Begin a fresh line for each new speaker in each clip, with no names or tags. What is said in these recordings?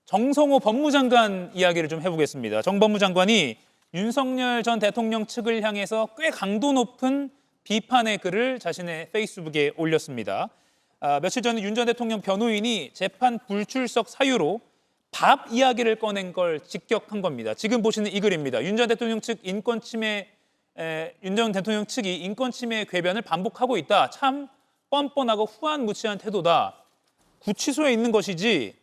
정성호 법무장관 이야기를 좀 해보겠습니다. 정 법무장관이 윤석열 전 대통령 측을 향해서 꽤 강도 높은 비판의 글을 자신의 페이스북에 올렸습니다. 며칠 전에 윤 전 대통령 변호인이 재판 불출석 사유로 밥 이야기를 꺼낸 걸 직격한 겁니다. 지금 보시는 이 글입니다. 윤 전 대통령 측 윤 전 대통령 측이 인권 침해 궤변을 반복하고 있다. 참 뻔뻔하고 후안무치한 태도다. 구치소에 있는 것이지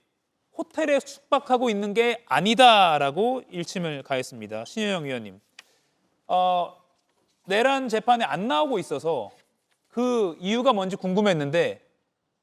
호텔에 숙박하고 있는 게 아니다라고 일침을 가했습니다. 신효영 위원님, 내란 재판에 안 나오고 있어서 그 이유가 뭔지 궁금했는데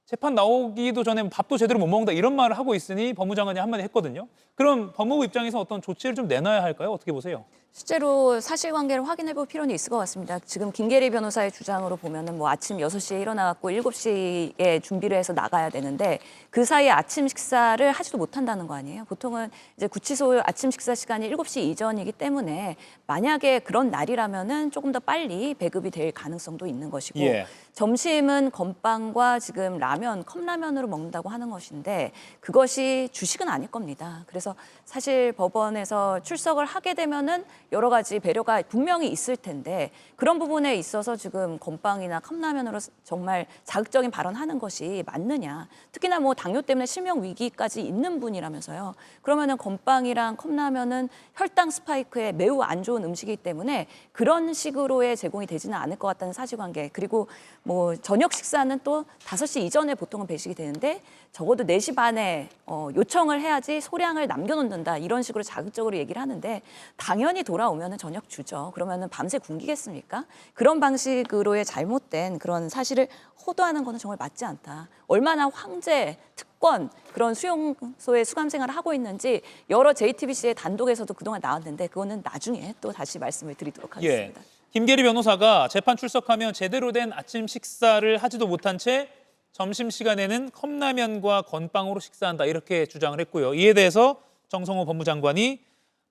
재판 나오기도 전에 밥도 제대로 못 먹는다 이런 말을 하고 있으니 법무장관이 한마디 했거든요. 그럼 법무부 입장에서 어떤 조치를 좀 내놔야 할까요? 어떻게 보세요?
실제로 사실관계를 확인해 볼 필요는 있을 것 같습니다. 지금 김계리 변호사의 주장으로 보면은 뭐 아침 6시에 일어나갖고 7시에 준비를 해서 나가야 되는데 그 사이에 아침 식사를 하지도 못한다는 거 아니에요? 보통은 이제 구치소 아침 식사 시간이 7시 이전이기 때문에 만약에 그런 날이라면은 조금 더 빨리 배급이 될 가능성도 있는 것이고
예.
점심은 건빵과 지금 라면, 컵라면으로 먹는다고 하는 것인데 그것이 주식은 아닐 겁니다. 그래서 사실 법원에서 출석을 하게 되면은 여러 가지 배려가 분명히 있을 텐데 그런 부분에 있어서 지금 건빵이나 컵라면으로 정말 자극적인 발언하는 것이 맞느냐. 특히나 뭐 당뇨 때문에 실명 위기까지 있는 분이라면서요. 그러면은 건빵이랑 컵라면은 혈당 스파이크에 매우 안 좋은 음식이기 때문에 그런 식으로의 제공이 되지는 않을 것 같다는 사실관계. 그리고 뭐 저녁 식사는 또 5시 이전에 보통은 배식이 되는데 적어도 4시 반에 요청을 해야지 소량을 남겨놓는다 이런 식으로 자극적으로 얘기를 하는데 당연히 돌아오면은 저녁 주죠. 그러면은 밤새 굶기겠습니까? 그런 방식으로의 잘못된 그런 사실을 호도하는 거는 정말 맞지 않다. 얼마나 황제, 특권 그런 수용소에 수감 생활을 하고 있는지 여러 JTBC의 단독에서도 그동안 나왔는데 그거는 나중에 또 다시 말씀을 드리도록 하겠습니다.
예. 김계리 변호사가 재판 출석하면 제대로 된 아침 식사를 하지도 못한 채 점심시간에는 컵라면과 건빵으로 식사한다 이렇게 주장을 했고요. 이에 대해서 정성호 법무장관이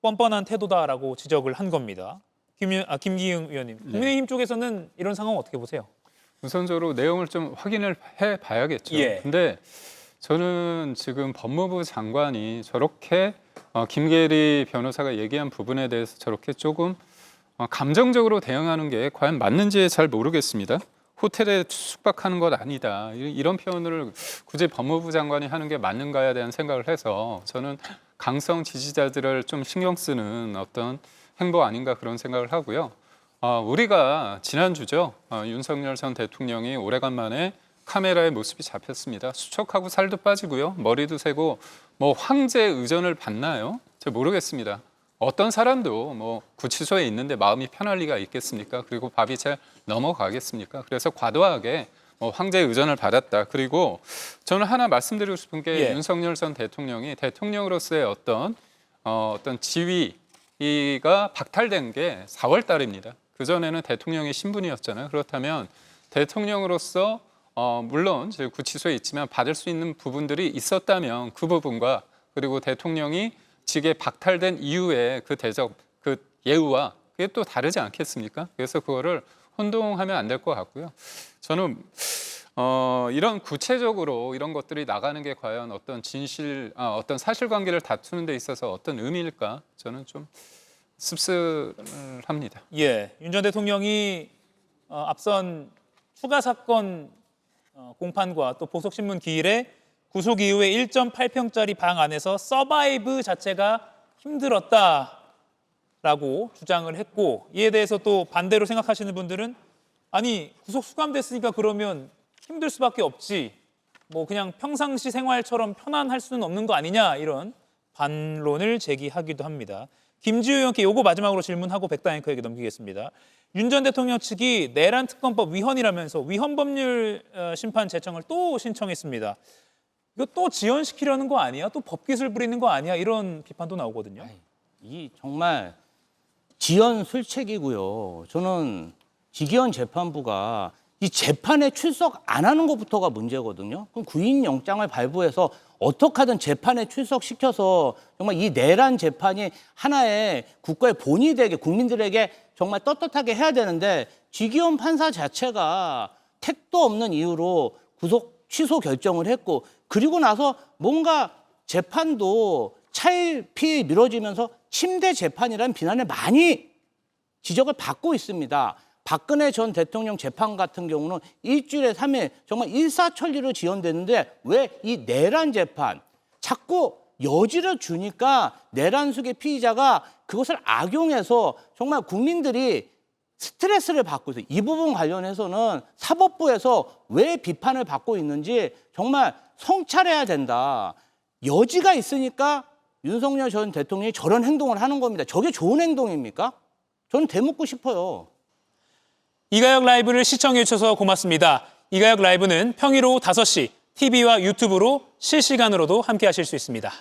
뻔뻔한 태도다라고 지적을 한 겁니다. 김기흥 의원님, 국민의힘 쪽에서는 이런 상황 어떻게 보세요?
우선적으로 내용을 좀 확인을 해봐야겠죠.
예.
근데 저는 지금 법무부 장관이 저렇게 김계리 변호사가 얘기한 부분에 대해서 저렇게 조금 감정적으로 대응하는 게 과연 맞는지 잘 모르겠습니다. 호텔에 숙박하는 것 아니다. 이런 표현을 굳이 법무부 장관이 하는 게 맞는가에 대한 생각을 해서 저는 강성 지지자들을 좀 신경 쓰는 어떤 행보 아닌가 그런 생각을 하고요. 우리가 지난주죠. 윤석열 전 대통령이 오래간만에 카메라의 모습이 잡혔습니다. 수척하고 살도 빠지고요. 머리도 세고 뭐 황제 의전을 받나요? 잘 모르겠습니다. 어떤 사람도 뭐 구치소에 있는데 마음이 편할 리가 있겠습니까? 그리고 밥이 잘 넘어가겠습니까? 그래서 과도하게 황제 의전을 받았다. 그리고 저는 하나 말씀드리고 싶은 게 윤석열 전 대통령이 대통령으로서의 어떤 지위가 박탈된 게 4월 달입니다. 그전에는 대통령의 신분이었잖아요. 그렇다면 대통령으로서 물론 구치소에 있지만 받을 수 있는 부분들이 있었다면 그 부분과 그리고 대통령이 직에 박탈된 이후에 그 대접, 그 예우와 그게 또 다르지 않겠습니까? 그래서 그거를 혼동하면 안 될 것 같고요. 저는 이런 구체적으로 이런 것들이 나가는 게 과연 어떤 어떤 사실관계를 다투는 데 있어서 어떤 의미일까? 저는 좀 씁쓸합니다.
예, 윤 전 대통령이 앞선 추가 사건 공판과 또 보석신문 기일에 구속 이후에 1.8평짜리 방 안에서 서바이브 자체가 힘들었다라고 주장을 했고 이에 대해서 또 반대로 생각하시는 분들은 아니 구속 수감됐으니까 그러면 힘들 수밖에 없지 뭐 그냥 평상시 생활처럼 편안할 수는 없는 거 아니냐 이런 반론을 제기하기도 합니다. 김지우 의원께 요거 마지막으로 질문하고 백다 앵커에게 넘기겠습니다. 윤 전 대통령 측이 내란 특검법 위헌이라면서 위헌법률 심판 제청을 또 신청했습니다. 이거 또 지연시키려는 거 아니야? 또 법기술 부리는 거 아니야? 이런 비판도 나오거든요.
이 정말 지연술책이고요. 저는 지기현 재판부가 이 재판에 출석 안 하는 것부터가 문제거든요. 그럼 구인영장을 발부해서 어떻게 하든 재판에 출석시켜서 정말 이 내란 재판이 하나의 국가의 본이 되게 국민들에게 정말 떳떳하게 해야 되는데 지기현 판사 자체가 택도 없는 이유로 구속 취소 결정을 했고 그리고 나서 뭔가 재판도 차일피일 미뤄지면서 침대 재판이라는 비난을 많이 지적을 받고 있습니다. 박근혜 전 대통령 재판 같은 경우는 일주일에 3일 정말 일사천리로 지연되는데 왜 이 내란 재판 자꾸 여지를 주니까 내란숙의 피의자가 그것을 악용해서 정말 국민들이 스트레스를 받고 있어요. 이 부분 관련해서는 사법부에서 왜 비판을 받고 있는지 정말 성찰해야 된다. 여지가 있으니까 윤석열 전 대통령이 저런 행동을 하는 겁니다. 저게 좋은 행동입니까? 저는 되묻고 싶어요.
이가혁 라이브를 시청해 주셔서 고맙습니다. 이가혁 라이브는 평일 오후 5시 TV와 유튜브로 실시간으로도 함께 하실 수 있습니다.